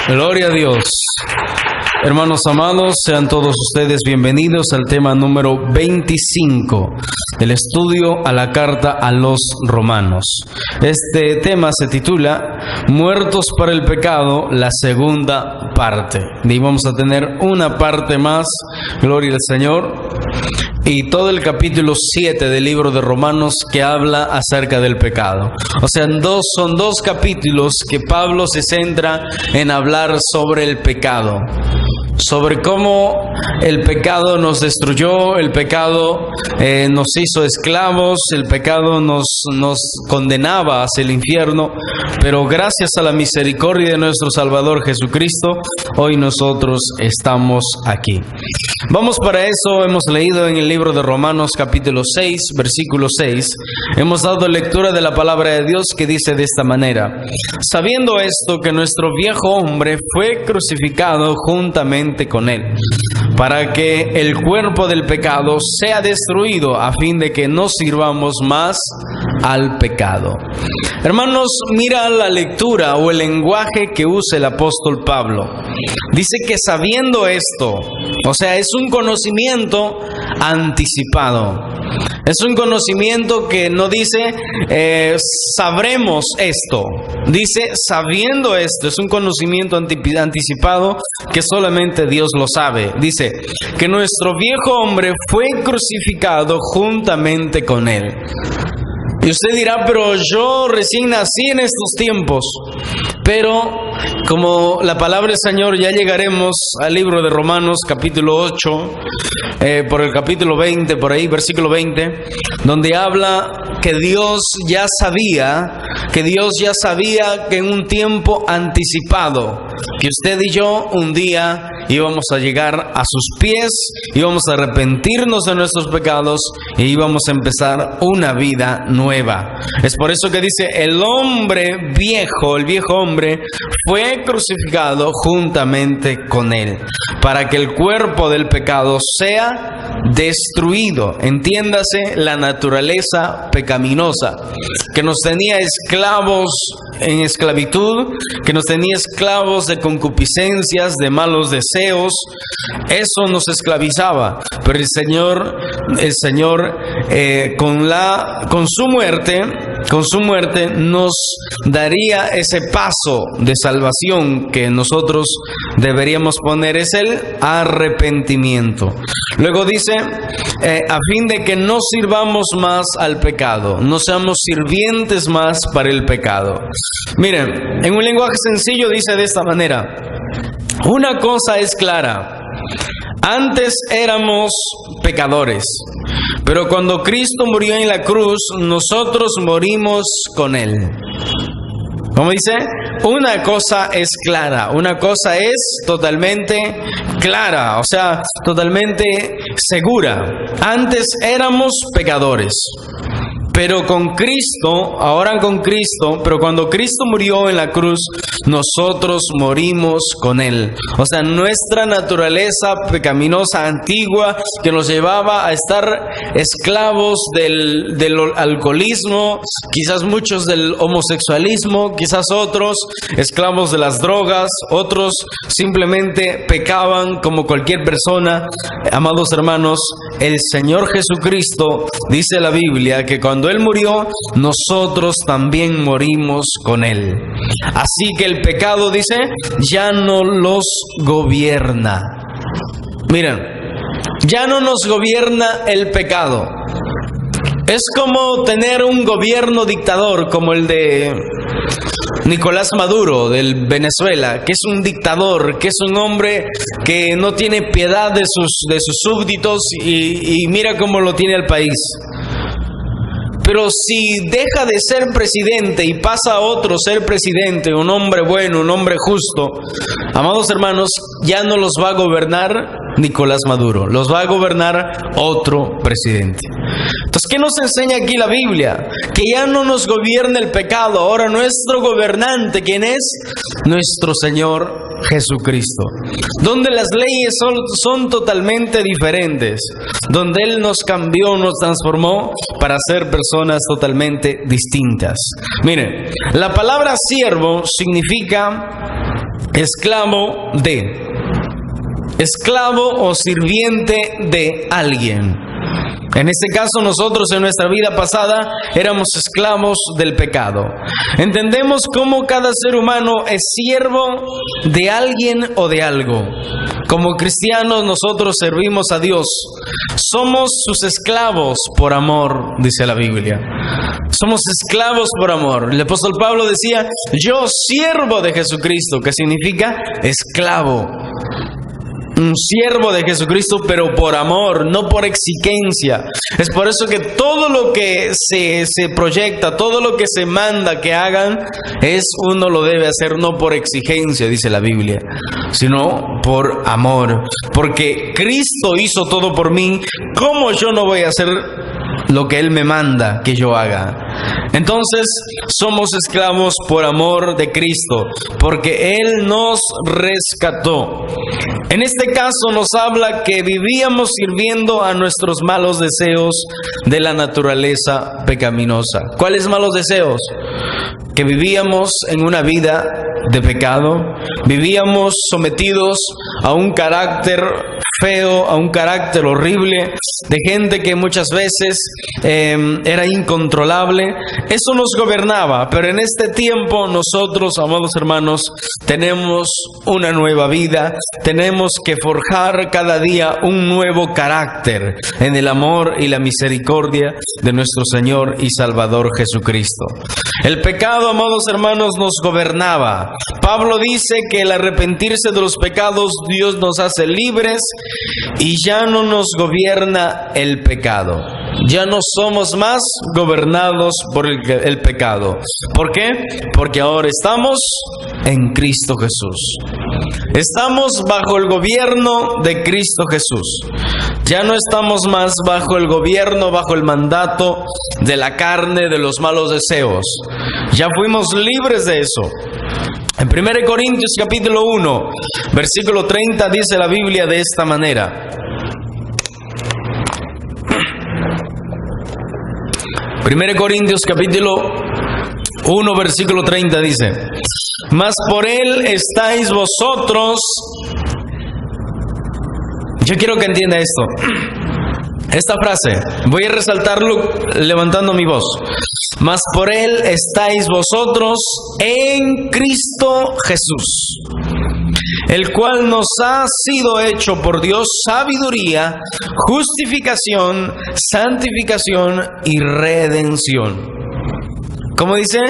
Gloria a Dios. Hermanos amados, sean todos ustedes bienvenidos al tema número 25 del estudio a la carta a los romanos. Este tema se titula Muertos para el pecado, la segunda parte. Y vamos a tener una parte más, gloria al Señor, y todo el capítulo 7 del libro de Romanos que habla acerca del pecado. O sea, son dos capítulos que Pablo se centra en hablar sobre el pecado. Sobre cómo el pecado nos destruyó, el pecado nos hizo esclavos, el pecado nos condenaba hacia el infierno, pero gracias a la misericordia de nuestro Salvador Jesucristo, hoy nosotros estamos aquí. Vamos para eso, hemos leído en el libro de Romanos capítulo 6, versículo 6, hemos dado lectura de la palabra de Dios que dice de esta manera: sabiendo esto, que nuestro viejo hombre fue crucificado juntamente con él, para que el cuerpo del pecado sea destruido, a fin de que no sirvamos más al pecado. Hermanos, mira la lectura o el lenguaje que usa el apóstol Pablo. Dice que sabiendo esto, o sea, es un conocimiento anticipado. Es un conocimiento que no dice sabremos esto. Dice sabiendo esto. Es un conocimiento anticipado que solamente Dios lo sabe. Dice que nuestro viejo hombre fue crucificado juntamente con él. Y usted dirá, pero yo recién nací en estos tiempos. Pero como la palabra del Señor, ya llegaremos al libro de Romanos capítulo 8, por el capítulo 20, por ahí, versículo 20, donde habla que Dios ya sabía que en un tiempo anticipado, que usted y yo un día íbamos a llegar a sus pies, íbamos a arrepentirnos de nuestros pecados y íbamos a empezar una vida nueva. Es por eso que dice, el viejo hombre fue crucificado juntamente con él, para que el cuerpo del pecado sea destruido. Entiéndase la naturaleza pecaminosa que nos tenía esclavos en esclavitud, que nos tenía esclavos de concupiscencias, de malos deseos. Eso nos esclavizaba, pero el Señor con su muerte nos daría ese paso de salvación que nosotros deberíamos poner, es el arrepentimiento. Luego dice, a fin de que no sirvamos más al pecado, no seamos sirvientes más para el pecado. Miren, en un lenguaje sencillo dice de esta manera: una cosa es clara, antes éramos pecadores, pero cuando Cristo murió en la cruz, nosotros morimos con Él. ¿Cómo dice? Una cosa es clara, una cosa es totalmente clara, o sea, totalmente segura. Antes éramos pecadores, pero pero cuando Cristo murió en la cruz, nosotros morimos con Él. O sea, nuestra naturaleza pecaminosa antigua que nos llevaba a estar esclavos del alcoholismo, quizás muchos del homosexualismo, quizás otros esclavos de las drogas, otros simplemente pecaban como cualquier persona. Amados hermanos, el Señor Jesucristo, dice la Biblia, que cuando Él murió, nosotros también morimos con Él. Así que el pecado, dice, ya no los gobierna. Miren, ya no nos gobierna el pecado. Es como tener un gobierno dictador como el de Nicolás Maduro del Venezuela, que es un dictador, que es un hombre que no tiene piedad de sus súbditos y mira cómo lo tiene el país. Pero si deja de ser presidente y pasa a otro ser presidente, un hombre bueno, un hombre justo, amados hermanos, ya no los va a gobernar Nicolás Maduro, los va a gobernar otro presidente. Entonces, ¿qué nos enseña aquí la Biblia? Que ya no nos gobierna el pecado. Ahora nuestro gobernante, ¿quién es? Nuestro Señor Jesucristo. Donde las leyes son totalmente diferentes. Donde Él nos cambió, nos transformó para ser personas totalmente distintas. Miren, la palabra siervo significa esclavo o sirviente de alguien. En este caso, nosotros en nuestra vida pasada éramos esclavos del pecado. Entendemos cómo cada ser humano es siervo de alguien o de algo. Como cristianos, nosotros servimos a Dios. Somos sus esclavos por amor, dice la Biblia. Somos esclavos por amor. El apóstol Pablo decía, yo siervo de Jesucristo, que significa esclavo. Un siervo de Jesucristo, pero por amor, no por exigencia. Es por eso que todo lo que se proyecta, todo lo que se manda que hagan, uno lo debe hacer no por exigencia, dice la Biblia, sino por amor. Porque Cristo hizo todo por mí, ¿cómo yo no voy a hacer lo que Él me manda que yo haga? Entonces, somos esclavos por amor de Cristo, porque Él nos rescató. En este caso nos habla que vivíamos sirviendo a nuestros malos deseos de la naturaleza pecaminosa. ¿Cuáles malos deseos? Que vivíamos en una vida de pecado, vivíamos sometidos a un carácter feo, a un carácter horrible, de gente que muchas veces era incontrolable. Eso nos gobernaba, pero en este tiempo nosotros, amados hermanos, tenemos una nueva vida, tenemos que forjar cada día un nuevo carácter en el amor y la misericordia de nuestro Señor y Salvador Jesucristo. El pecado, amados hermanos, nos gobernaba. Pablo dice que el arrepentirse de los pecados, Dios nos hace libres y ya no nos gobierna el pecado. Ya no somos más gobernados por el pecado. ¿Por qué? Porque ahora estamos en Cristo Jesús. Estamos bajo el gobierno de Cristo Jesús. Ya no estamos más bajo el gobierno, bajo el mandato de la carne, de los malos deseos. Ya fuimos libres de eso. En 1 Corintios capítulo 1, versículo 30 dice la Biblia de esta manera. 1 Corintios capítulo 1, versículo 30 dice: mas por Él estáis vosotros. Yo quiero que entienda esto. Esta frase, voy a resaltarlo levantando mi voz. Mas por Él estáis vosotros en Cristo Jesús, el cual nos ha sido hecho por Dios sabiduría, justificación, santificación y redención. ¿Cómo dice?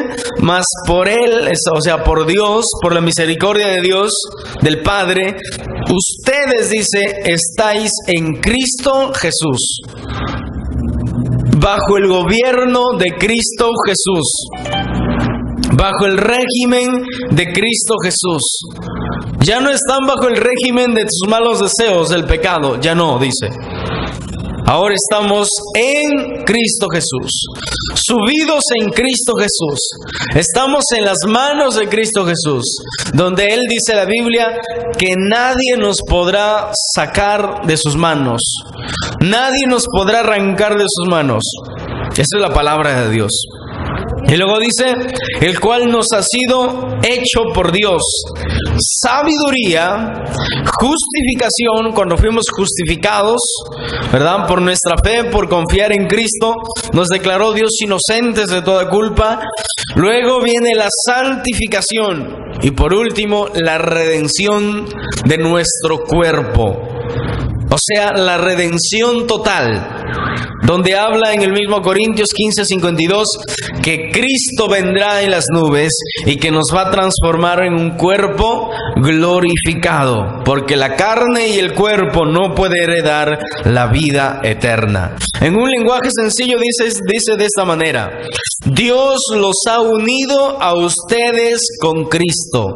Mas por Él, o sea, por Dios, por la misericordia de Dios, del Padre, ustedes, dice, estáis en Cristo Jesús, bajo el gobierno de Cristo Jesús, bajo el régimen de Cristo Jesús. Ya no están bajo el régimen de sus malos deseos, del pecado, ya no, dice. Ahora estamos en Cristo Jesús, subidos en Cristo Jesús. Estamos en las manos de Cristo Jesús, donde Él dice la Biblia que nadie nos podrá sacar de sus manos. Nadie nos podrá arrancar de sus manos. Esa es la palabra de Dios. Y luego dice, el cual nos ha sido hecho por Dios sabiduría, justificación, cuando fuimos justificados, ¿verdad? Por nuestra fe, por confiar en Cristo, nos declaró Dios inocentes de toda culpa. Luego viene la santificación y por último la redención de nuestro cuerpo. O sea, la redención total, donde habla en el mismo Corintios 15:52 que Cristo vendrá en las nubes y que nos va a transformar en un cuerpo glorificado, porque la carne y el cuerpo no puede heredar la vida eterna. En un lenguaje sencillo dice de esta manera: Dios los ha unido a ustedes con Cristo.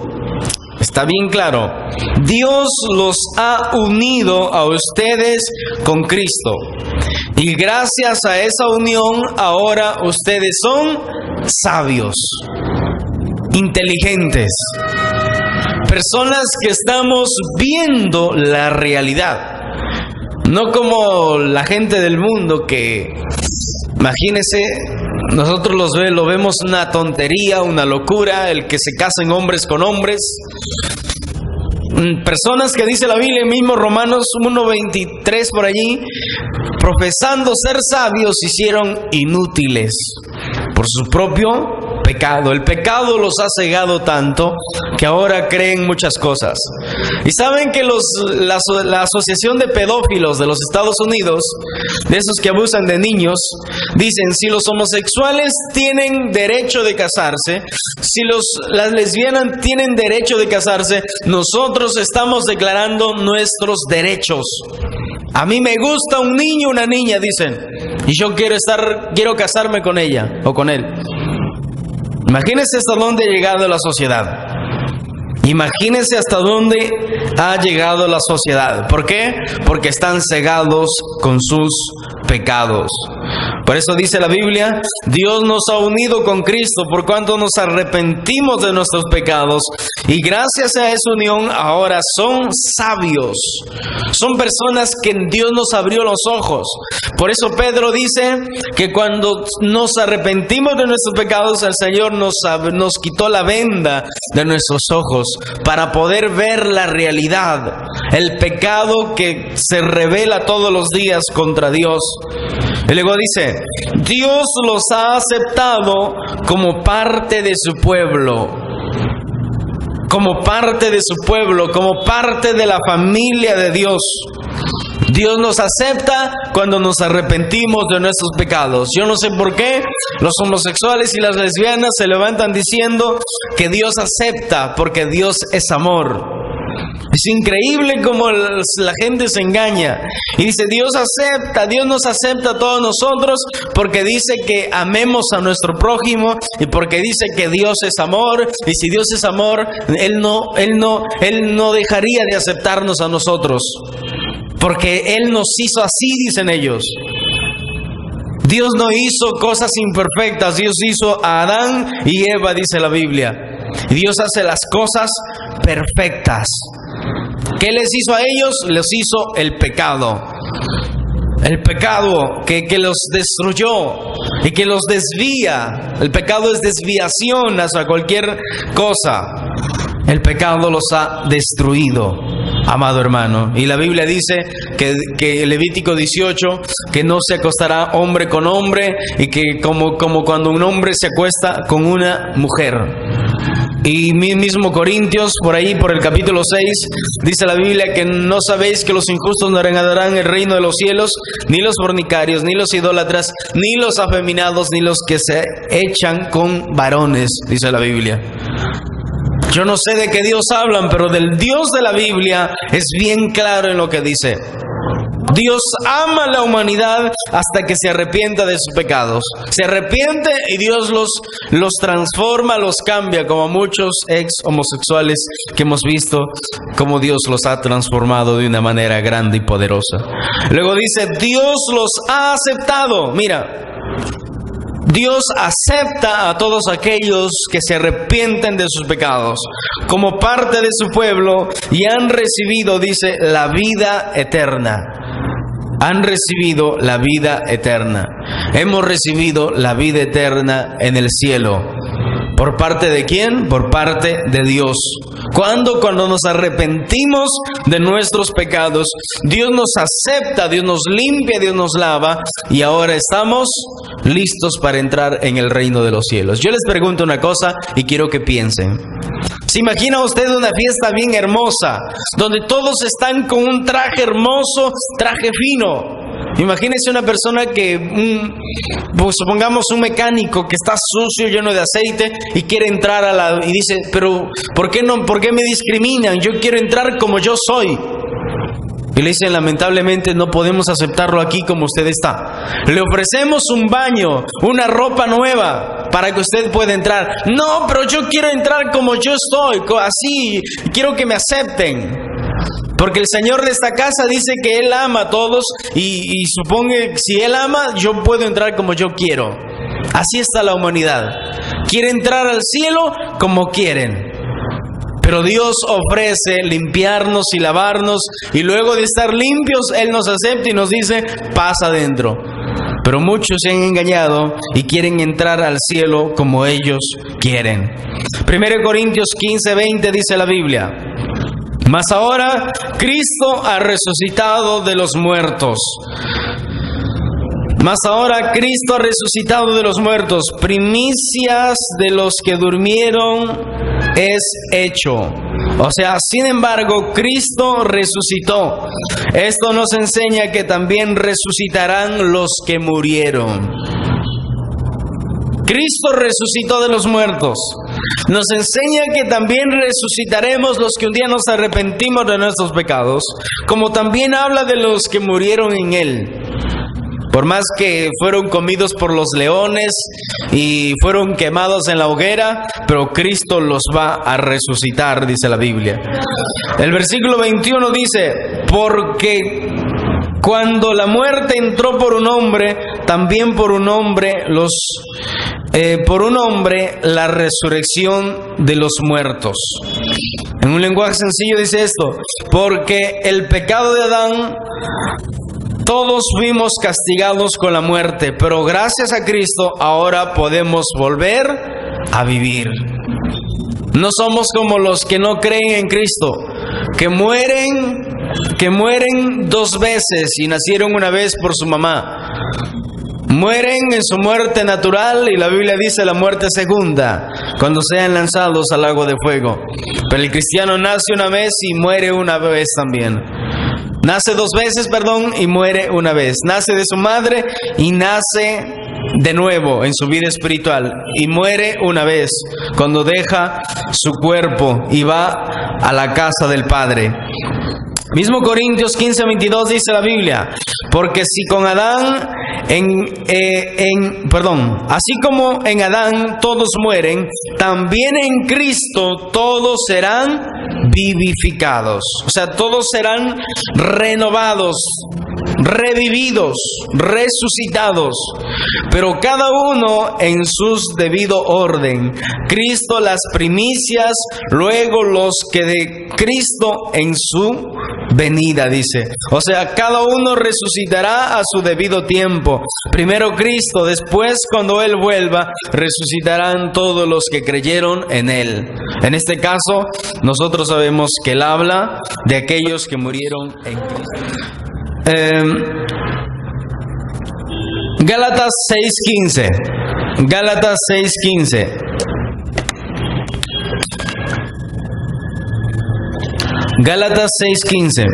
Está bien claro. Dios los ha unido a ustedes con Cristo. Y gracias a esa unión, ahora ustedes son sabios, inteligentes, personas que estamos viendo la realidad. No como la gente del mundo que, imagínense, nosotros lo vemos una tontería, una locura, el que se casen hombres con hombres, Personas que dice la Biblia, mismo Romanos 1:23 por allí, profesando ser sabios, se hicieron inútiles por su propio pecado. El pecado los ha cegado tanto que ahora creen muchas cosas. Y saben que la Asociación de Pedófilos de los Estados Unidos, de esos que abusan de niños, dicen: si los homosexuales tienen derecho de casarse, si las lesbianas tienen derecho de casarse, nosotros estamos declarando nuestros derechos. A mí me gusta un niño, una niña, dicen, y yo quiero casarme con ella o con él. Imagínense hasta dónde ha llegado la sociedad. Imagínense hasta dónde ha llegado la sociedad. ¿Por qué? Porque están cegados con sus pecados. Por eso dice la Biblia: Dios nos ha unido con Cristo por cuanto nos arrepentimos de nuestros pecados, y gracias a esa unión ahora son sabios. Son personas que Dios nos abrió los ojos. Por eso Pedro dice que cuando nos arrepentimos de nuestros pecados, el Señor nos quitó la venda de nuestros ojos para poder ver la realidad, el pecado que se revela todos los días contra Dios. Y luego dice: Dios los ha aceptado como parte de su pueblo, como parte de su pueblo, como parte de la familia de Dios. Dios nos acepta cuando nos arrepentimos de nuestros pecados. Yo no sé por qué los homosexuales y las lesbianas se levantan diciendo que Dios acepta, porque Dios es amor. Es increíble cómo la gente se engaña y dice: Dios nos acepta a todos nosotros porque dice que amemos a nuestro prójimo y porque dice que Dios es amor, y si Dios es amor, Él no dejaría de aceptarnos a nosotros, porque Él nos hizo así, dicen ellos. Dios no hizo cosas imperfectas, Dios hizo a Adán y Eva, dice la Biblia. Y Dios hace las cosas perfectas. ¿Qué les hizo a ellos? Les hizo el pecado. El pecado que los destruyó y que los desvía. El pecado es desviación hacia cualquier cosa. El pecado los ha destruido, amado hermano. Y la Biblia dice que Levítico 18, que no se acostará hombre con hombre, y que como cuando un hombre se acuesta con una mujer. Y mismo Corintios, por ahí, por el capítulo 6, dice la Biblia que no sabéis que los injustos no heredarán el reino de los cielos, ni los fornicarios, ni los idólatras, ni los afeminados, ni los que se echan con varones, dice la Biblia. Yo no sé de qué Dios hablan, pero del Dios de la Biblia es bien claro en lo que dice. Dios ama a la humanidad hasta que se arrepienta de sus pecados. Se arrepiente y Dios los transforma, los cambia, como muchos ex homosexuales que hemos visto cómo Dios los ha transformado de una manera grande y poderosa. Luego dice: Dios los ha aceptado. Mira, Dios acepta a todos aquellos que se arrepienten de sus pecados como parte de su pueblo y han recibido, dice, la vida eterna. Han recibido la vida eterna. Hemos recibido la vida eterna en el cielo. ¿Por parte de quién? Por parte de Dios. Cuando nos arrepentimos de nuestros pecados, Dios nos acepta, Dios nos limpia, Dios nos lava, y ahora estamos listos para entrar en el reino de los cielos. Yo les pregunto una cosa y quiero que piensen. ¿Se imagina usted una fiesta bien hermosa, donde todos están con un traje hermoso, traje fino? Imagínese una persona pues supongamos un mecánico que está sucio, lleno de aceite, y quiere entrar y dice: pero ¿por qué me discriminan? Yo quiero entrar como yo soy. Y le dicen: lamentablemente no podemos aceptarlo aquí como usted está. Le ofrecemos un baño, una ropa nueva para que usted pueda entrar. No, pero yo quiero entrar como yo estoy, así, quiero que me acepten. Porque el Señor de esta casa dice que Él ama a todos y supongo que si Él ama, yo puedo entrar como yo quiero. Así está la humanidad. Quiere entrar al cielo como quieren. Pero Dios ofrece limpiarnos y lavarnos, y luego de estar limpios, Él nos acepta y nos dice: pasa adentro. pero muchos se han engañado y quieren entrar al cielo como ellos quieren. 1 Corintios 15:20 dice la Biblia: mas ahora Cristo ha resucitado de los muertos. Mas ahora Cristo ha resucitado de los muertos, primicias de los que durmieron es hecho. O sea, sin embargo, Cristo resucitó. Esto nos enseña que también resucitarán los que murieron. Cristo resucitó de los muertos. Nos enseña que también resucitaremos los que un día nos arrepentimos de nuestros pecados, como también habla de los que murieron en Él. Por más que fueron comidos por los leones y fueron quemados en la hoguera, pero Cristo los va a resucitar, dice la Biblia. El versículo 21 dice: porque cuando la muerte entró por un hombre, también por un hombre la resurrección de los muertos. En un lenguaje sencillo dice esto: porque el pecado de Adán, todos fuimos castigados con la muerte, pero gracias a Cristo ahora podemos volver a vivir. No somos como los que no creen en Cristo, que mueren 2 veces y nacieron una vez por su mamá. Mueren en su muerte natural, y la Biblia dice la muerte segunda, cuando sean lanzados al lago de fuego. Pero el cristiano nace una vez y muere una vez también. Nace 2 veces, y muere una vez. Nace de su madre y nace de nuevo en su vida espiritual, y muere una vez cuando deja su cuerpo y va a la casa del Padre. Mismo Corintios 15:22 dice la Biblia: porque si con Adán, así como en Adán todos mueren, también en Cristo todos serán vivificados. O sea, todos serán renovados, revividos, resucitados, pero cada uno en su debido orden. Cristo las primicias, luego los que de Cristo en su venida, dice. O sea, cada uno resucitará a su debido tiempo. Primero Cristo, después cuando Él vuelva, resucitarán todos los que creyeron en Él. En este caso, nosotros sabemos que Él habla de aquellos que murieron en Cristo. Gálatas 6:15. Gálatas 6:15. Gálatas 6:15.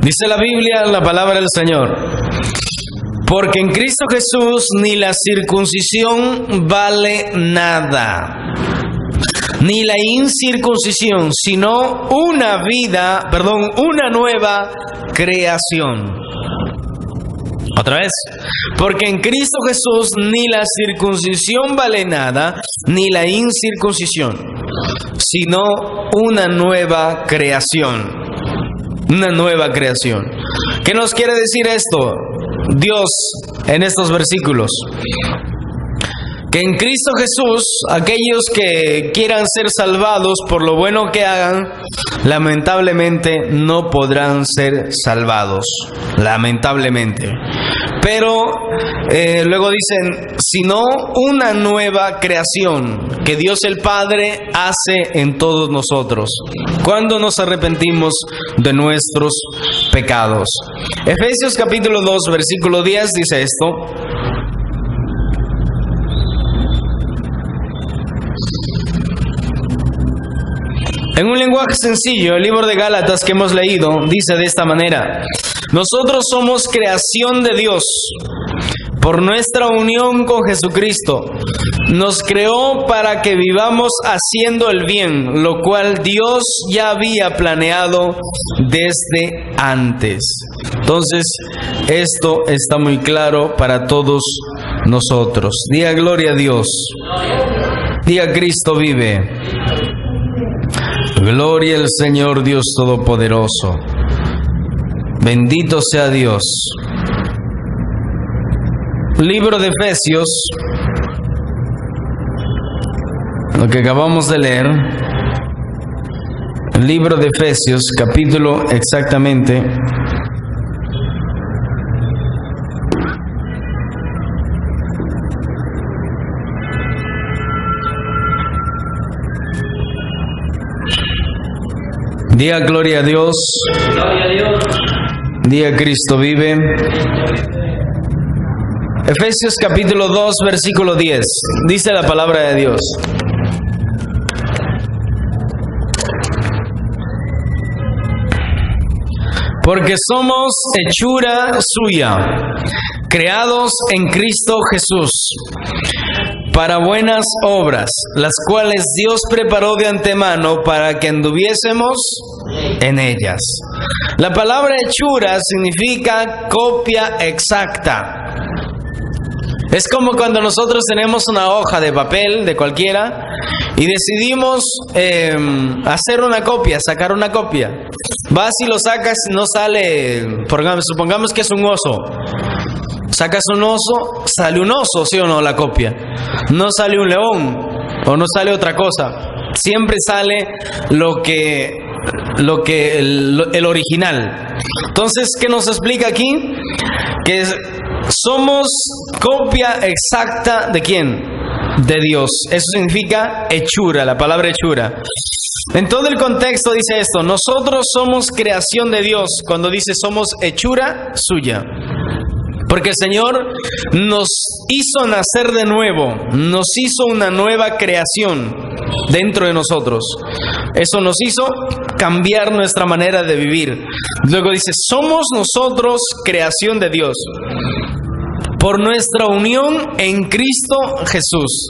Dice la Biblia, la palabra del Señor: porque en Cristo Jesús ni la circuncisión vale nada, ni la incircuncisión, sino una nueva creación. Otra vez: porque en Cristo Jesús ni la circuncisión vale nada, ni la incircuncisión, sino una nueva creación. Una nueva creación. ¿Qué nos quiere decir esto Dios en estos versículos? Que en Cristo Jesús, aquellos que quieran ser salvados por lo bueno que hagan, lamentablemente no podrán ser salvados. Lamentablemente. Pero luego dicen, sino una nueva creación que Dios el Padre hace en todos nosotros cuando nos arrepentimos de nuestros pecados. Efesios capítulo 2, versículo 10 dice esto: en un lenguaje sencillo, el libro de Gálatas que hemos leído dice de esta manera: nosotros somos creación de Dios por nuestra unión con Jesucristo. Nos creó para que vivamos haciendo el bien, lo cual Dios ya había planeado desde antes. Entonces, esto está muy claro para todos nosotros. Diga gloria a Dios. Diga Cristo vive. Gloria al Señor Dios Todopoderoso. Bendito sea Dios. Libro de Efesios, lo que acabamos de leer. El libro de Efesios, capítulo exactamente Diga gloria a Dios. Gloria a Dios. Diga Cristo vive. Efesios capítulo 2, versículo 10. Dice la palabra de Dios: porque somos hechura suya, creados en Cristo Jesús, para buenas obras, las cuales Dios preparó de antemano para que anduviésemos en ellas. La palabra hechura significa copia exacta. Es como cuando nosotros tenemos una hoja de papel de cualquiera y decidimos hacer una copia, sacar una copia. Vas y lo sacas, no sale, supongamos que es un oso. Sacas un oso, sale un oso, ¿sí o no? La copia. No sale un león o no sale otra cosa. Siempre sale el original. Entonces, ¿qué nos explica aquí? Que somos copia exacta ¿de quién? De Dios. Eso significa hechura, la palabra hechura. En todo el contexto dice esto: nosotros somos creación de Dios. Cuando dice somos hechura suya, porque el Señor nos hizo nacer de nuevo, nos hizo una nueva creación dentro de nosotros. Eso nos hizo cambiar nuestra manera de vivir. Luego dice, somos nosotros creación de Dios por nuestra unión en Cristo Jesús.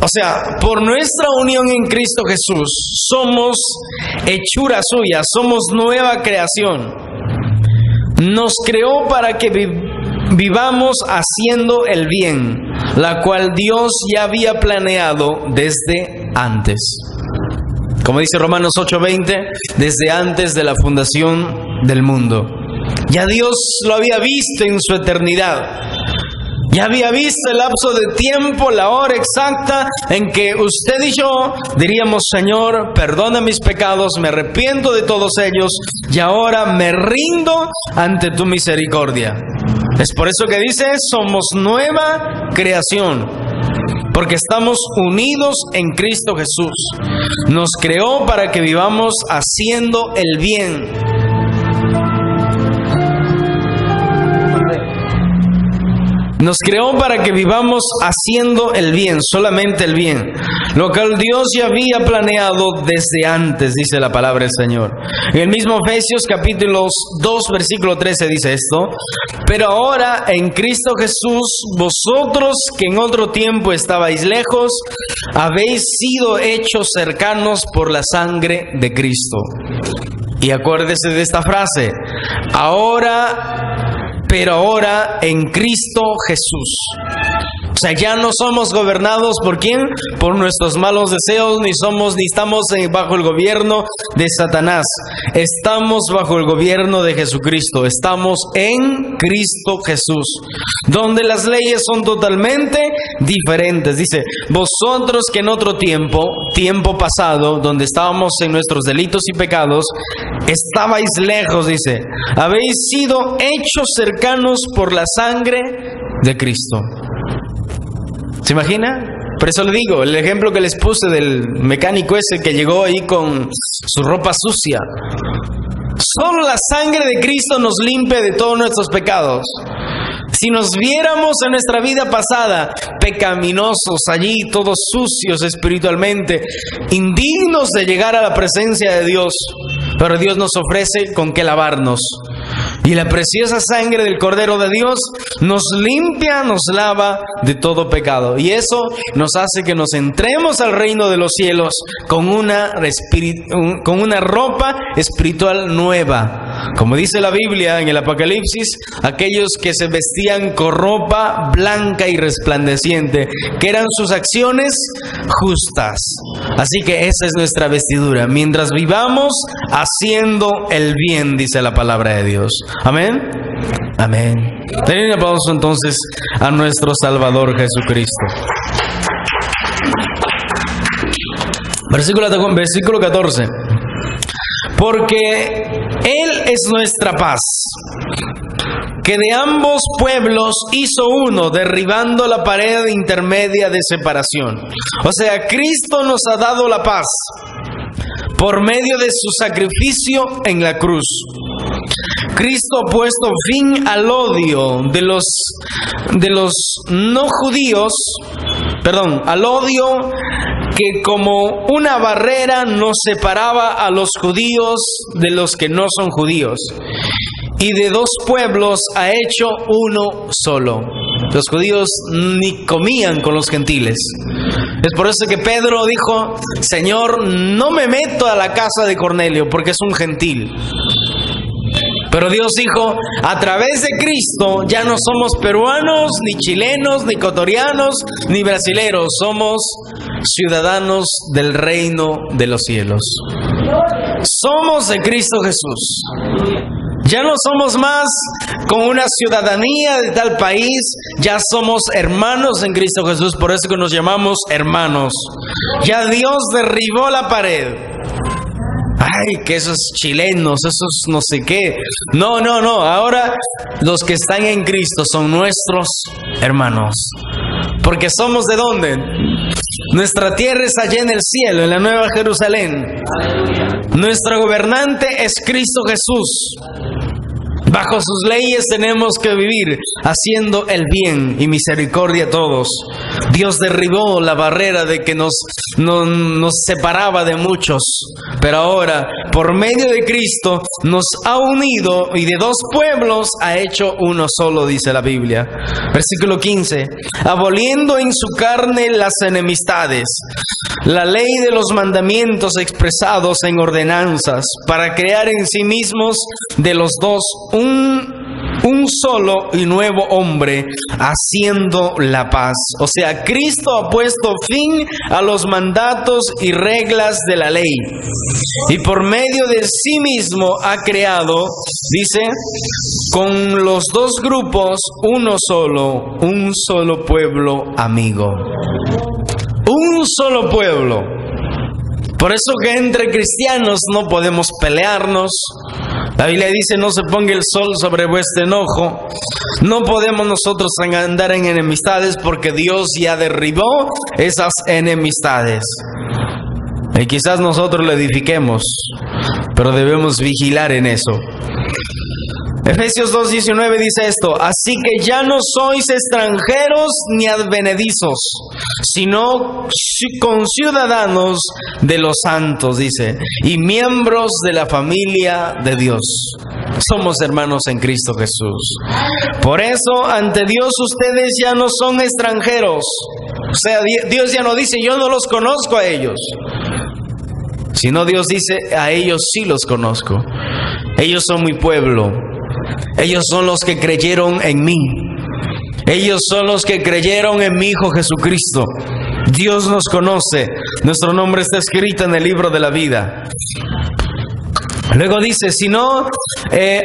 O sea, por nuestra unión en Cristo Jesús, somos hechura suya, somos nueva creación. Nos creó para que vivamos haciendo el bien, la cual Dios ya había planeado desde antes. Como dice Romanos 8:20, desde antes de la fundación del mundo. Ya Dios lo había visto en su eternidad. Ya había visto el lapso de tiempo, la hora exacta en que usted y yo diríamos: Señor, perdona mis pecados, me arrepiento de todos ellos y ahora me rindo ante tu misericordia. Es por eso que dice, somos nueva creación, porque estamos unidos en Cristo Jesús. Nos creó para que vivamos haciendo el bien. Nos creó para que vivamos haciendo el bien, solamente el bien, lo cual Dios ya había planeado desde antes, dice la palabra del Señor. En el mismo Efesios capítulo 2, versículo 13 dice esto: pero ahora en Cristo Jesús, vosotros que en otro tiempo estabais lejos, habéis sido hechos cercanos por la sangre de Cristo. Y acuérdese de esta frase: pero ahora en Cristo Jesús. O sea, ya no somos gobernados ¿por quién? Por nuestros malos deseos, ni estamos bajo el gobierno de Satanás. Estamos bajo el gobierno de Jesucristo. Estamos en Cristo Jesús, donde las leyes son totalmente diferentes. Dice, vosotros que en otro tiempo pasado, donde estábamos en nuestros delitos y pecados, estabais lejos, dice, habéis sido hechos cercanos por la sangre de Cristo. ¿Se imagina? Por eso le digo, el ejemplo que les puse del mecánico ese que llegó ahí con su ropa sucia. Solo la sangre de Cristo nos limpia de todos nuestros pecados. Si nos viéramos en nuestra vida pasada pecaminosos allí, todos sucios espiritualmente, indignos de llegar a la presencia de Dios, pero Dios nos ofrece con qué lavarnos. Y la preciosa sangre del Cordero de Dios nos limpia, nos lava de todo pecado. Y eso nos hace que nos entremos al reino de los cielos con una ropa espiritual nueva. Como dice la Biblia en el Apocalipsis, aquellos que se vestían con ropa blanca y resplandeciente, que eran sus acciones justas. Así que esa es nuestra vestidura, mientras vivamos haciendo el bien, dice la palabra de Dios. Amén. Amén. Denle un aplauso entonces a nuestro Salvador Jesucristo. Versículo 14. Porque Él es nuestra paz, que de ambos pueblos hizo uno, derribando la pared intermedia de separación. O sea, Cristo nos ha dado la paz. por medio de su sacrificio en la cruz. Cristo ha puesto fin al odio de los no judíos, al odio que como una barrera nos separaba a los judíos de los que no son judíos. Y de dos pueblos ha hecho uno solo. Los judíos ni comían con los gentiles. Es por eso que Pedro dijo: Señor, no me meto a la casa de Cornelio porque es un gentil. Pero Dios dijo: a través de Cristo ya no somos peruanos, ni chilenos, ni ecuatorianos, ni brasileros. Somos ciudadanos del reino de los cielos. Somos de Cristo Jesús. Ya no somos más con una ciudadanía de tal país, ya somos hermanos en Cristo Jesús, por eso que nos llamamos hermanos. Ya Dios derribó la pared. Ay, que esos chilenos, esos no sé qué. No, ahora los que están en Cristo son nuestros hermanos. Porque somos ¿de dónde? Nuestra tierra es allá en el cielo, en la Nueva Jerusalén. Nuestro gobernante es Cristo Jesús. Bajo sus leyes tenemos que vivir haciendo el bien y misericordia a todos. Dios derribó la barrera de que nos separaba de muchos, pero ahora por medio de Cristo nos ha unido y de dos pueblos ha hecho uno solo, dice la Biblia. Versículo 15: aboliendo en su carne las enemistades, la ley de los mandamientos expresados en ordenanzas, para crear en sí mismos de los dos un solo y nuevo hombre, haciendo la paz. O sea, Cristo ha puesto fin a los mandatos y reglas de la ley, y por medio de sí mismo ha creado, dice, con los dos grupos un solo pueblo amigo. Un solo pueblo. Por eso que entre cristianos no podemos pelearnos. La Biblia dice: no se ponga el sol sobre vuestro enojo. No podemos nosotros andar en enemistades, porque Dios ya derribó esas enemistades. Y quizás nosotros lo edifiquemos, pero debemos vigilar en eso. Efesios 2:19 dice esto: así que ya no sois extranjeros ni advenedizos, sino conciudadanos de los santos, dice, y miembros de la familia de Dios. Somos hermanos en Cristo Jesús. Por eso, ante Dios ustedes ya no son extranjeros. O sea, Dios ya no dice: yo no los conozco a ellos. Sino Dios dice: a ellos sí los conozco. Ellos son mi pueblo. Ellos son los que creyeron en mí. Ellos son los que creyeron en mi Hijo Jesucristo. Dios nos conoce. Nuestro nombre está escrito en el libro de la vida. Luego dice: sino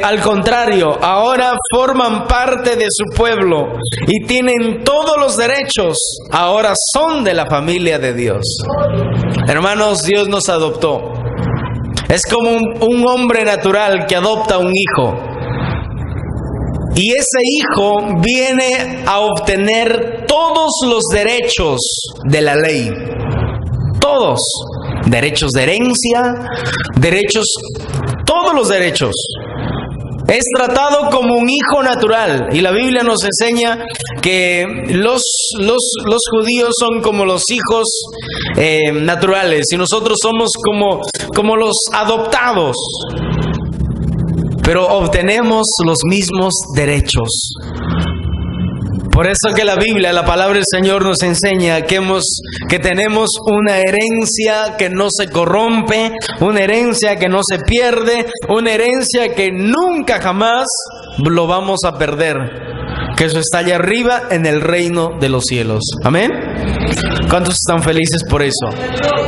al contrario, ahora forman parte de su pueblo y tienen todos los derechos. Ahora son de la familia de Dios. Hermanos, Dios nos adoptó. Es como un hombre natural que adopta un hijo. Y ese hijo viene a obtener todos los derechos de la ley. Todos. Derechos de herencia, todos los derechos. Es tratado como un hijo natural. Y la Biblia nos enseña que los judíos son como los hijos naturales. Y nosotros somos como los adoptados. Pero obtenemos los mismos derechos. Por eso que la Biblia, la palabra del Señor nos enseña que tenemos una herencia que no se corrompe, una herencia que no se pierde, una herencia que nunca jamás lo vamos a perder. Que eso está allá arriba en el reino de los cielos. Amén. ¿Cuántos están felices por eso?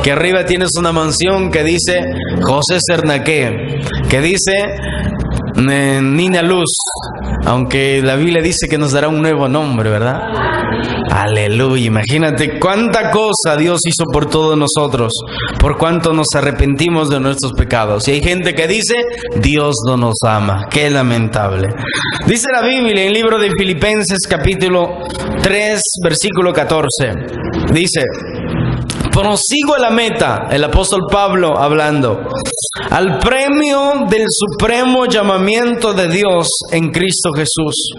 Que arriba tienes una mansión que dice José Cernaque, que dice Niña Luz, aunque la Biblia dice que nos dará un nuevo nombre, ¿verdad? Aleluya. Imagínate cuánta cosa Dios hizo por todos nosotros, por cuánto nos arrepentimos de nuestros pecados. Y hay gente que dice: Dios no nos ama. Qué lamentable. Dice la Biblia en el libro de Filipenses capítulo 3 versículo 14. Dice: prosigo a la meta, el apóstol Pablo hablando, al premio del supremo llamamiento de Dios en Cristo Jesús.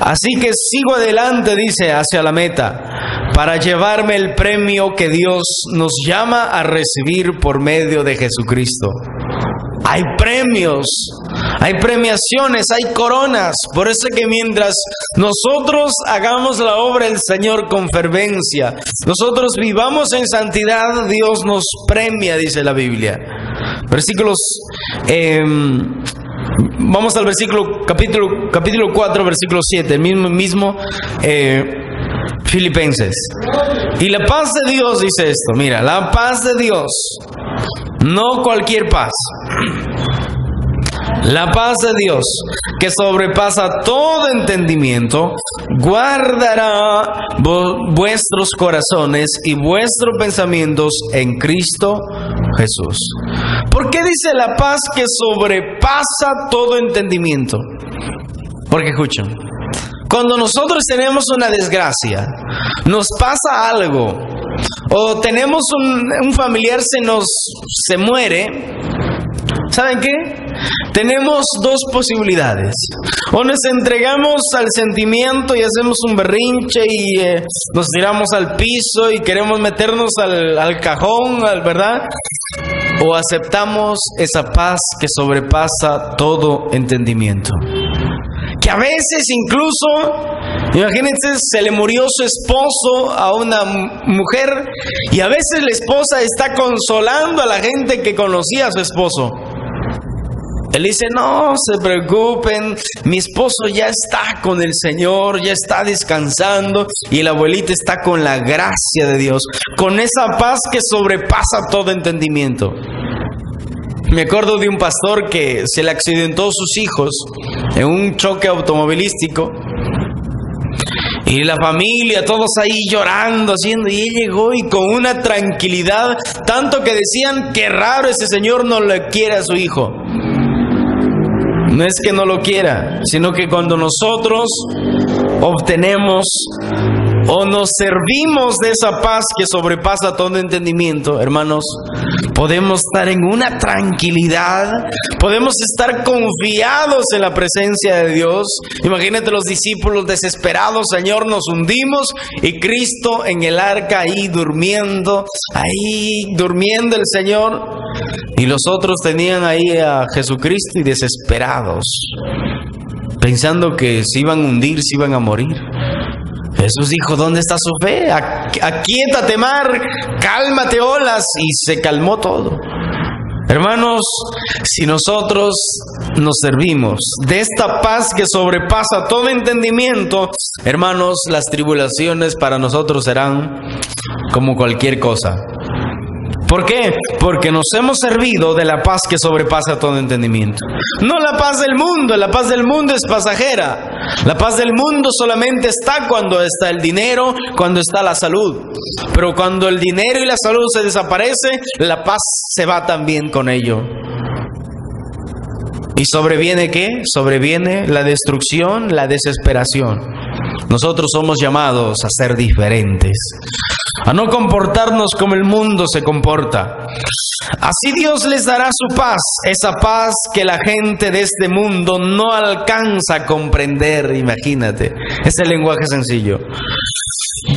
Así que sigo adelante, dice, hacia la meta, para llevarme el premio que Dios nos llama a recibir por medio de Jesucristo. Hay premios, hay premiaciones, hay coronas. Por eso es que mientras nosotros hagamos la obra del Señor con fervencia, nosotros vivamos en santidad, Dios nos premia, dice la Biblia. Versículos, vamos al capítulo 4, versículo 7, el mismo Filipenses. Y la paz de Dios, dice esto, mira, la paz de Dios, no cualquier paz. La paz de Dios, que sobrepasa todo entendimiento, guardará vuestros corazones y vuestros pensamientos en Cristo Jesús. ¿Por qué dice la paz que sobrepasa todo entendimiento? Porque escuchen, cuando nosotros tenemos una desgracia, nos pasa algo, o tenemos un familiar se muere, ¿saben qué? Tenemos dos posibilidades. O nos entregamos al sentimiento y hacemos un berrinche y nos tiramos al piso y queremos meternos al cajón, ¿verdad? O aceptamos esa paz que sobrepasa todo entendimiento. Que a veces incluso, imagínense, se le murió su esposo a una mujer y a veces la esposa está consolando a la gente que conocía a su esposo. Él dice, no se preocupen, mi esposo ya está con el Señor, ya está descansando y la abuelita está con la gracia de Dios, con esa paz que sobrepasa todo entendimiento. Me acuerdo de un pastor que se le accidentó sus hijos en un choque automovilístico y la familia, todos ahí llorando, haciendo, y él llegó y con una tranquilidad, tanto que decían, qué raro ese señor no le quiere a su hijo. No es que no lo quiera, sino que cuando nosotros obtenemos o nos servimos de esa paz que sobrepasa todo entendimiento, hermanos, podemos estar en una tranquilidad, podemos estar confiados en la presencia de Dios. Imagínate los discípulos desesperados, Señor, nos hundimos, y Cristo en el arca ahí durmiendo el Señor, y los otros tenían ahí a Jesucristo y desesperados, pensando que se iban a hundir, se iban a morir. Jesús dijo, ¿dónde está su fe? Aquíétate mar, cálmate olas, y se calmó todo. Hermanos, si nosotros nos servimos de esta paz que sobrepasa todo entendimiento, hermanos, las tribulaciones para nosotros serán como cualquier cosa. ¿Por qué? Porque nos hemos servido de la paz que sobrepasa todo entendimiento. No la paz del mundo, la paz del mundo es pasajera. La paz del mundo solamente está cuando está el dinero, cuando está la salud. Pero cuando el dinero y la salud se desaparece, la paz se va también con ello. ¿Y sobreviene qué? Sobreviene la destrucción, la desesperación. Nosotros somos llamados a ser diferentes, a no comportarnos como el mundo se comporta. Así Dios les dará su paz, esa paz que la gente de este mundo no alcanza a comprender. Imagínate, ese lenguaje sencillo.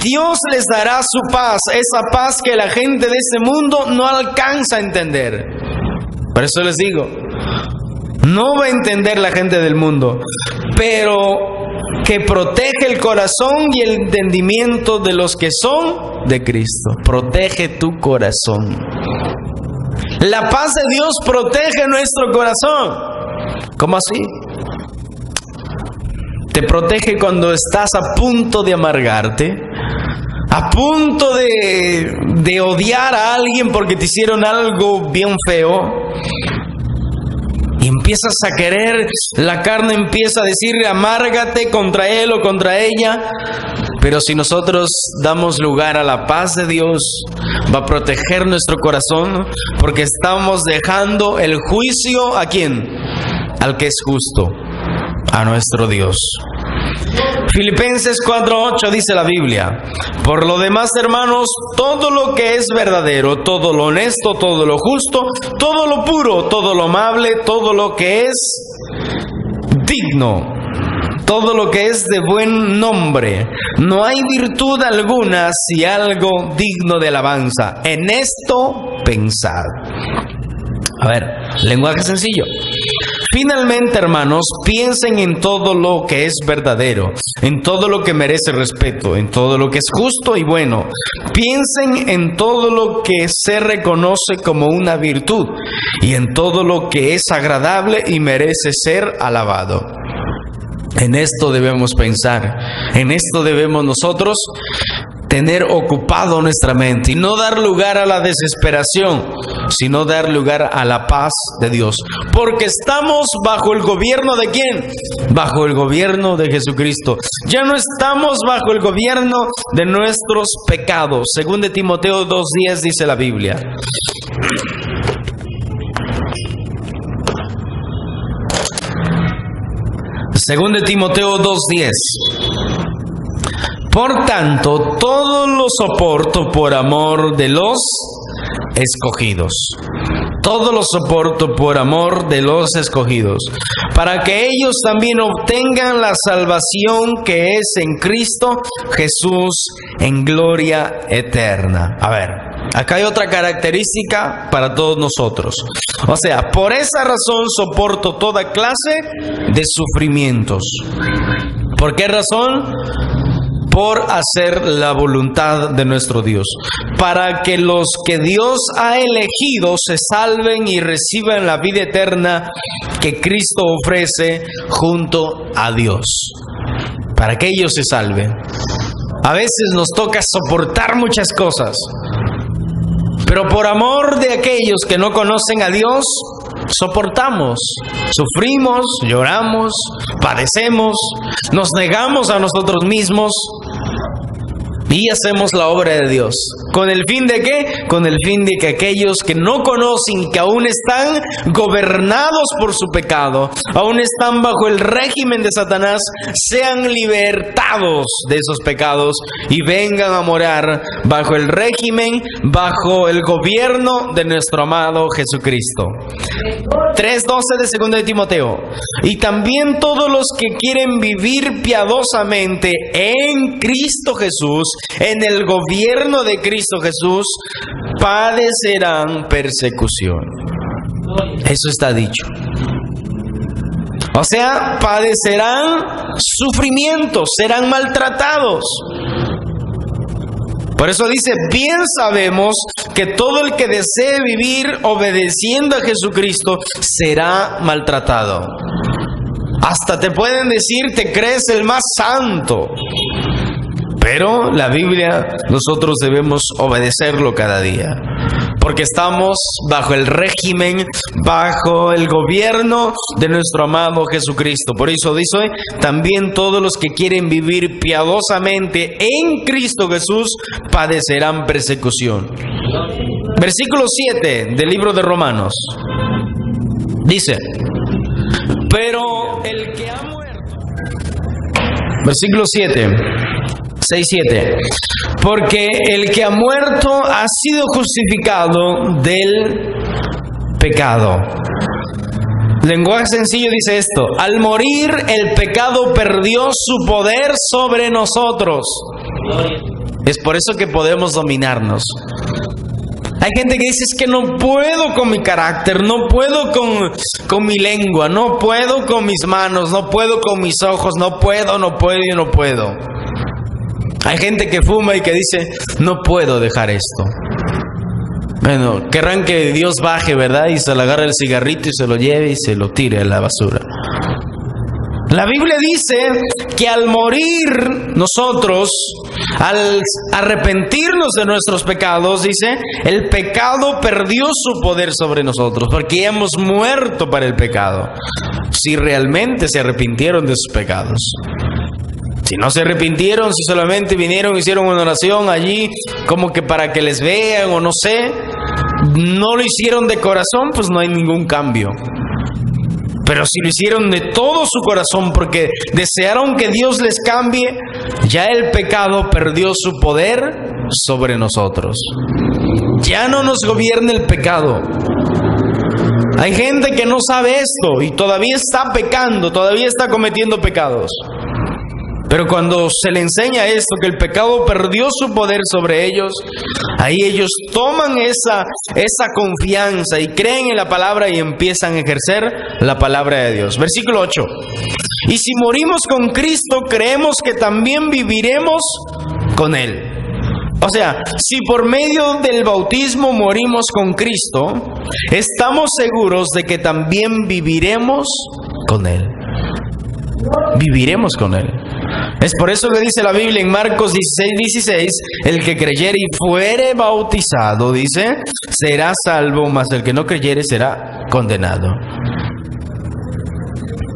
Dios les dará su paz, esa paz que la gente de este mundo no alcanza a entender. Por eso les digo, no va a entender la gente del mundo, pero que protege el corazón y el entendimiento de los que son de Cristo. Protege tu corazón. La paz de Dios protege nuestro corazón. ¿Cómo así? Te protege cuando estás a punto de amargarte, a punto de odiar a alguien porque te hicieron algo bien feo. Y empiezas a querer, la carne empieza a decirle, amárgate contra él o contra ella. Pero si nosotros damos lugar a la paz de Dios, va a proteger nuestro corazón, porque estamos dejando el juicio ¿a quién? Al que es justo, a nuestro Dios. Filipenses 4:8 dice la Biblia: por lo demás, hermanos, todo lo que es verdadero, todo lo honesto, todo lo justo, todo lo puro, todo lo amable, todo lo que es digno, todo lo que es de buen nombre, no hay virtud alguna si algo digno de alabanza. En esto pensad. A ver, lenguaje sencillo. Finalmente, hermanos, piensen en todo lo que es verdadero, en todo lo que merece respeto, en todo lo que es justo y bueno. Piensen en todo lo que se reconoce como una virtud y en todo lo que es agradable y merece ser alabado. En esto debemos pensar, en esto debemos nosotros tener ocupado nuestra mente y no dar lugar a la desesperación, sino dar lugar a la paz de Dios. Porque estamos bajo el gobierno ¿de quién? Bajo el gobierno de Jesucristo. Ya no estamos bajo el gobierno de nuestros pecados. Según de Timoteo 2:10 dice la Biblia. Según de Timoteo 2:10. Por tanto, todo lo soporto por amor de los escogidos. Todo lo soporto por amor de los escogidos, para que ellos también obtengan la salvación que es en Cristo Jesús en gloria eterna. A ver, acá hay otra característica para todos nosotros. O sea, por esa razón soporto toda clase de sufrimientos. ¿Por qué razón? Por hacer la voluntad de nuestro Dios, para que los que Dios ha elegido se salven y reciban la vida eterna que Cristo ofrece junto a Dios, para que ellos se salven. A veces nos toca soportar muchas cosas, pero por amor de aquellos que no conocen a Dios, soportamos, sufrimos, lloramos, padecemos, nos negamos a nosotros mismos y hacemos la obra de Dios. ¿Con el fin de qué? Con el fin de que aquellos que no conocen, que aún están gobernados por su pecado, aún están bajo el régimen de Satanás, sean libertados de esos pecados y vengan a morar bajo el régimen, bajo el gobierno de nuestro amado Jesucristo. 3:12 de 2 de Timoteo. Y también todos los que quieren vivir piadosamente en Cristo Jesús, en el gobierno de Cristo Jesús, padecerán persecución. Eso está dicho. O sea, padecerán sufrimientos, serán maltratados. Por eso dice, bien sabemos que todo el que desee vivir obedeciendo a Jesucristo será maltratado. Hasta te pueden decir, te crees el más santo. Pero la Biblia, nosotros debemos obedecerlo cada día, porque estamos bajo el régimen, bajo el gobierno de nuestro amado Jesucristo. Por eso dice, también todos los que quieren vivir piadosamente en Cristo Jesús padecerán persecución. Versículo 7 del libro de Romanos dice, pero el que ha muerto. Versículo 7. 6:7. Porque el que ha muerto ha sido justificado del pecado. Lenguaje sencillo dice esto: al morir el pecado perdió su poder sobre nosotros. Es por eso que podemos dominarnos. Hay gente que dice, es que no puedo con mi carácter, no puedo con mi lengua, no puedo con mis manos, no puedo con mis ojos, no puedo y no puedo. Hay gente que fuma y que dice, no puedo dejar esto. Bueno, querrán que Dios baje, ¿verdad? Y se le agarre el cigarrito y se lo lleve y se lo tire a la basura. La Biblia dice que al morir nosotros, al arrepentirnos de nuestros pecados, dice, el pecado perdió su poder sobre nosotros, porque ya hemos muerto para el pecado, si realmente se arrepintieron de sus pecados. Si no se arrepintieron, si solamente vinieron y hicieron una oración allí, como que para que les vean o no sé, no lo hicieron de corazón, pues no hay ningún cambio. Pero si lo hicieron de todo su corazón porque desearon que Dios les cambie, ya el pecado perdió su poder sobre nosotros. Ya no nos gobierna el pecado. Hay gente que no sabe esto y todavía está pecando, todavía está cometiendo pecados. Pero cuando se le enseña esto, que el pecado perdió su poder sobre ellos, ahí ellos toman esa confianza y creen en la palabra y empiezan a ejercer la palabra de Dios. Versículo 8. Y si morimos con Cristo, creemos que también viviremos con Él. O sea, si por medio del bautismo morimos con Cristo, estamos seguros de que también viviremos con Él. Viviremos con Él. Es por eso que dice la Biblia en Marcos 16:16, el que creyere y fuere bautizado, dice, será salvo, mas el que no creyere será condenado.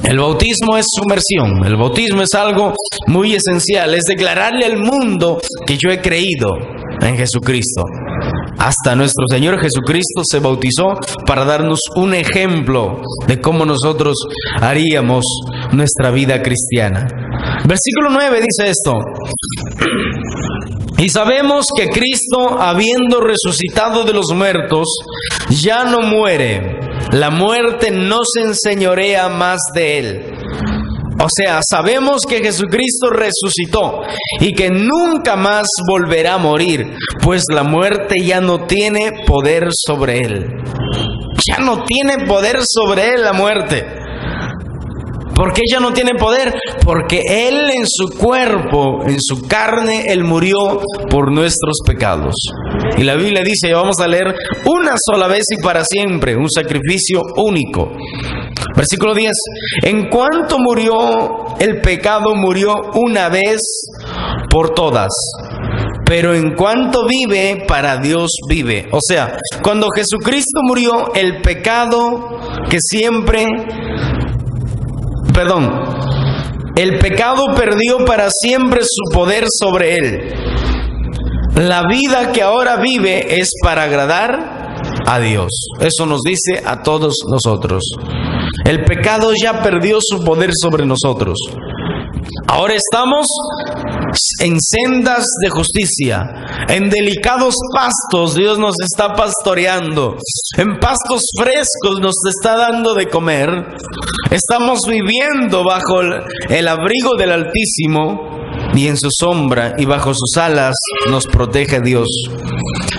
El bautismo es sumersión, el bautismo es algo muy esencial, es declararle al mundo que yo he creído en Jesucristo. Hasta nuestro Señor Jesucristo se bautizó para darnos un ejemplo de cómo nosotros haríamos nuestra vida cristiana. Versículo 9 dice esto: y sabemos que Cristo, habiendo resucitado de los muertos, ya no muere. La muerte no se enseñorea más de Él. O sea, sabemos que Jesucristo resucitó y que nunca más volverá a morir, pues la muerte ya no tiene poder sobre Él. Ya no tiene poder sobre Él la muerte. ¿Por qué ya no tiene poder? Porque Él en su cuerpo, en su carne, Él murió por nuestros pecados. Y la Biblia dice, vamos a leer, una sola vez y para siempre, un sacrificio único. Versículo 10. En cuanto murió el pecado, murió una vez por todas. Pero en cuanto vive, para Dios vive. O sea, cuando Jesucristo murió, el pecado el pecado perdió para siempre su poder sobre él. La vida que ahora vive es para agradar a Dios. Eso nos dice a todos nosotros. El pecado ya perdió su poder sobre nosotros. Ahora estamos en sendas de justicia, en delicados pastos. Dios nos está pastoreando, en pastos frescos nos está dando de comer. Estamos viviendo bajo el abrigo del Altísimo, y en su sombra y bajo sus alas nos protege Dios.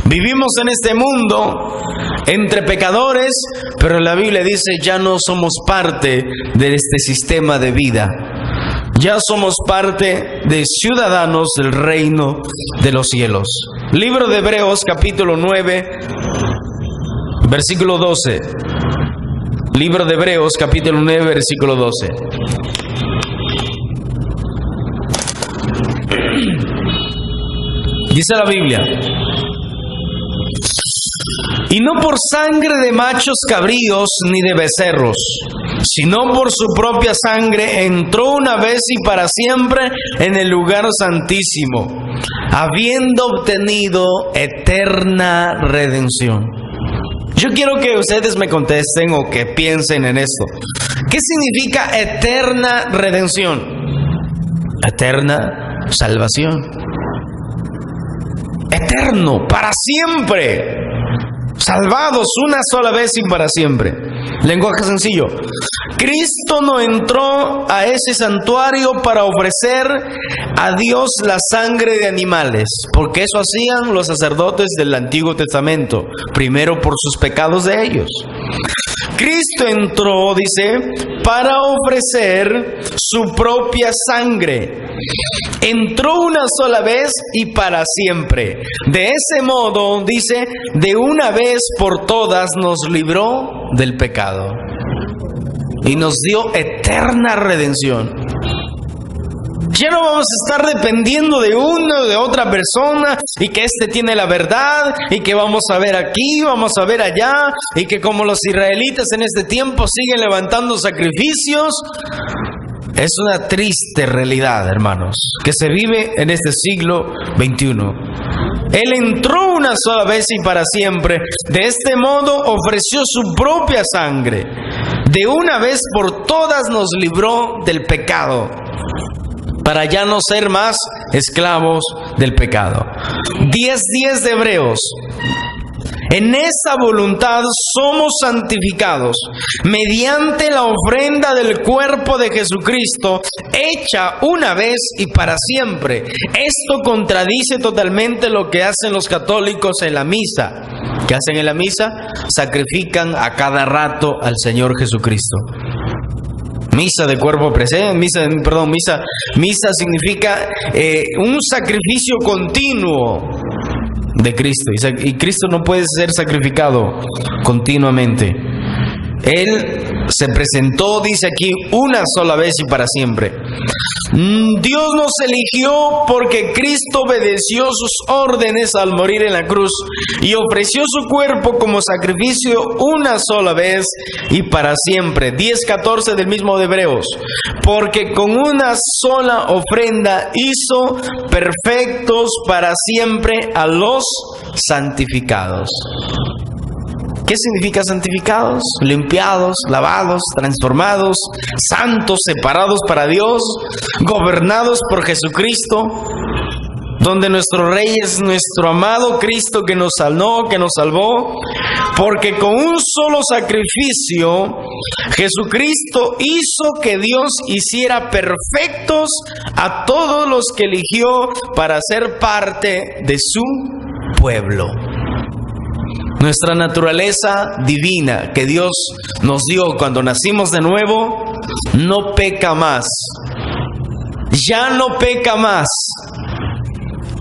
Vivimos en este mundo entre pecadores, pero la Biblia dice ya no somos parte de este sistema de vida. Ya somos parte de ciudadanos del reino de los cielos. Libro de Hebreos, capítulo 9, versículo 12. Libro de Hebreos, capítulo 9, versículo 12. Dice la Biblia: y no por sangre de machos cabríos ni de becerros, sino por su propia sangre entró una vez y para siempre en el lugar santísimo, habiendo obtenido eterna redención. Yo quiero que ustedes me contesten o que piensen en esto. ¿Qué significa eterna redención? Eterna salvación. Eterno, para siempre. Salvados una sola vez y para siempre. Lenguaje sencillo. Cristo no entró a ese santuario para ofrecer a Dios la sangre de animales, porque eso hacían los sacerdotes del Antiguo Testamento, primero por sus pecados de ellos. Cristo entró, dice, para ofrecer su propia sangre. Entró una sola vez y para siempre. De ese modo, dice, de una vez por todas nos libró del pecado y nos dio eterna redención. Ya no vamos a estar dependiendo de una o de otra persona y que este tiene la verdad y que vamos a ver aquí, vamos a ver allá, y que como los israelitas en este tiempo siguen levantando sacrificios. Es una triste realidad, hermanos, que se vive en este siglo XXI. Él entró una sola vez y para siempre. De este modo ofreció su propia sangre. de una vez por todas nos libró del pecado, para ya no ser más esclavos del pecado. 10:10 de Hebreos. En esa voluntad somos santificados mediante la ofrenda del cuerpo de Jesucristo, hecha una vez y para siempre. Esto contradice totalmente lo que hacen los católicos en la misa. ¿Qué hacen en la misa? Sacrifican a cada rato al Señor Jesucristo. Misa de cuerpo presente, misa significa un sacrificio continuo de Cristo, y Cristo no puede ser sacrificado continuamente. Él se presentó, dice aquí, una sola vez y para siempre. Dios nos eligió porque Cristo obedeció sus órdenes al morir en la cruz y ofreció su cuerpo como sacrificio una sola vez y para siempre. 10:14 del mismo de Hebreos. Porque con una sola ofrenda hizo perfectos para siempre a los santificados. ¿Qué significa santificados? Limpiados, lavados, transformados, santos, separados para Dios, gobernados por Jesucristo, donde nuestro Rey es nuestro amado Cristo que nos sanó, que nos salvó, porque con un solo sacrificio Jesucristo hizo que Dios hiciera perfectos a todos los que eligió para ser parte de su pueblo. Nuestra naturaleza divina que Dios nos dio cuando nacimos de nuevo no peca más. Ya no peca más.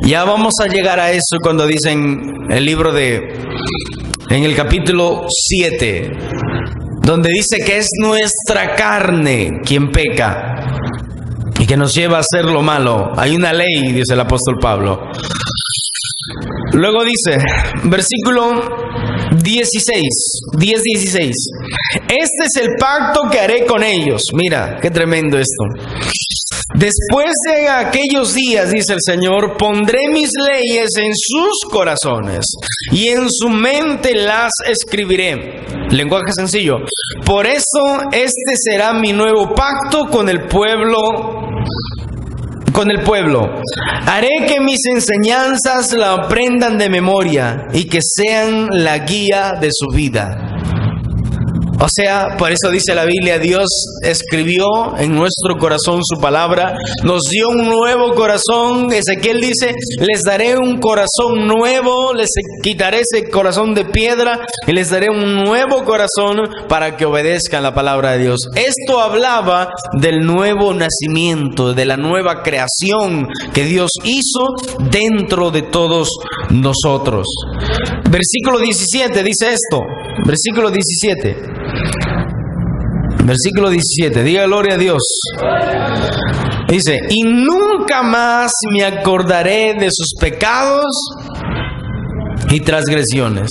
Ya vamos a llegar a eso cuando dicen el libro en el capítulo 7, donde dice que es nuestra carne quien peca y que nos lleva a hacer lo malo. Hay una ley, dice el apóstol Pablo. Luego dice, versículo 16, 10:16. Este es el pacto que haré con ellos. Mira, qué tremendo esto. Después de aquellos días, dice el Señor, pondré mis leyes en sus corazones y en su mente las escribiré. Lenguaje sencillo. Por eso este será mi nuevo pacto con el pueblo. Haré que mis enseñanzas la aprendan de memoria y que sean la guía de su vida. O sea, por eso dice la Biblia, Dios escribió en nuestro corazón su palabra, nos dio un nuevo corazón. Ezequiel dice, les daré un corazón nuevo, les quitaré ese corazón de piedra y les daré un nuevo corazón para que obedezcan la palabra de Dios. Esto hablaba del nuevo nacimiento, de la nueva creación que Dios hizo dentro de todos nosotros. Versículo 17 dice esto, versículo 17. Versículo 17, diga gloria a Dios. Dice, y nunca más me acordaré de sus pecados y transgresiones.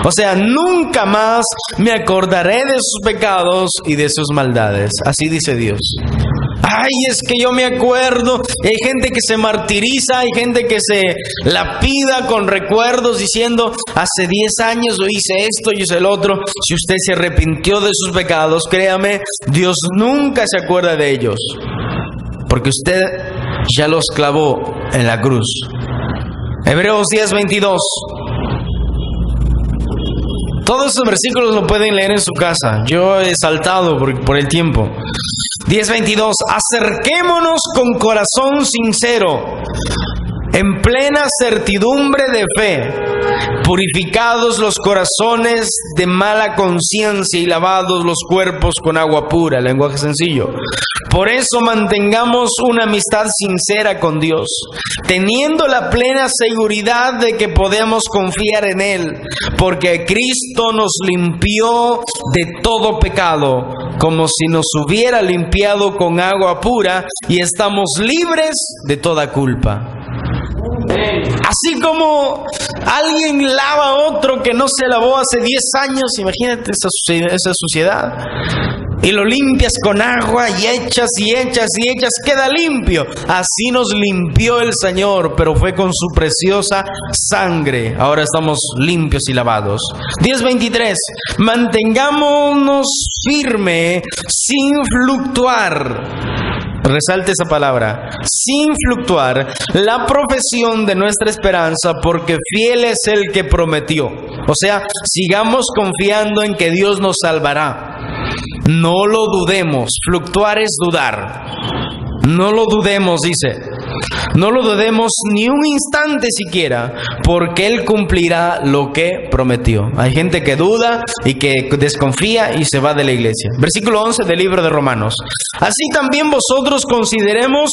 O sea, nunca más me acordaré de sus pecados y de sus maldades. Así dice Dios. Ay, es que yo me acuerdo. Hay gente que se martiriza, hay gente que se lapida con recuerdos diciendo, hace 10 años yo hice esto, yo hice el otro. Si usted se arrepintió de sus pecados, créame, Dios nunca se acuerda de ellos, porque usted ya los clavó en la cruz. Hebreos 10:22. Todos esos versículos lo pueden leer en su casa. Yo he saltado por el tiempo. 10:22. Acerquémonos con corazón sincero, en plena certidumbre de fe, purificados los corazones de mala conciencia y lavados los cuerpos con agua pura. Lenguaje sencillo. Por eso mantengamos una amistad sincera con Dios, teniendo la plena seguridad de que podemos confiar en Él, porque Cristo nos limpió de todo pecado, como si nos hubiera limpiado con agua pura, y estamos libres de toda culpa. Así como alguien lava a otro que no se lavó hace 10 años, imagínate esa suciedad. y lo limpias con agua y echas y echas y echas, queda limpio. Así nos limpió el Señor, pero fue con su preciosa sangre. Ahora estamos limpios y lavados. 10:23, mantengámonos firme sin fluctuar. Resalte esa palabra, sin fluctuar, la profesión de nuestra esperanza, porque fiel es el que prometió. O sea, sigamos confiando en que Dios nos salvará. No lo dudemos. Fluctuar es dudar. No lo dudemos, dice. No lo dudemos ni un instante siquiera, porque Él cumplirá lo que prometió. Hay gente que duda y que desconfía y se va de la iglesia. Versículo 11 del libro de Romanos. Así también vosotros consideremos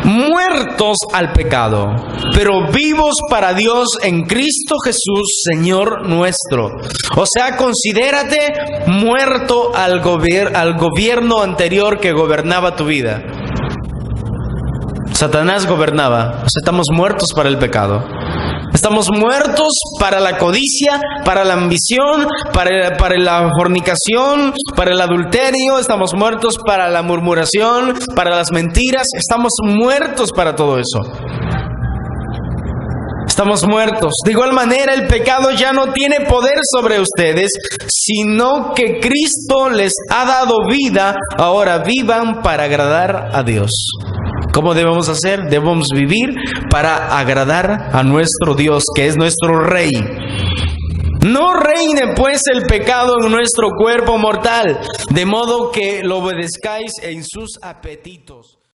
muertos al pecado, pero vivos para Dios en Cristo Jesús, Señor nuestro. O sea, considérate muerto al gobierno anterior que gobernaba tu vida. Satanás gobernaba. O sea, estamos muertos para el pecado. Estamos muertos para la codicia, para la ambición, para la fornicación, para el adulterio. Estamos muertos para la murmuración, para las mentiras. Estamos muertos para todo eso. Estamos muertos. De igual manera, el pecado ya no tiene poder sobre ustedes, sino que Cristo les ha dado vida. Ahora vivan para agradar a Dios. ¿Cómo debemos hacer? Debemos vivir para agradar a nuestro Dios, que es nuestro Rey. No reine pues el pecado en nuestro cuerpo mortal, de modo que lo obedezcáis en sus apetitos.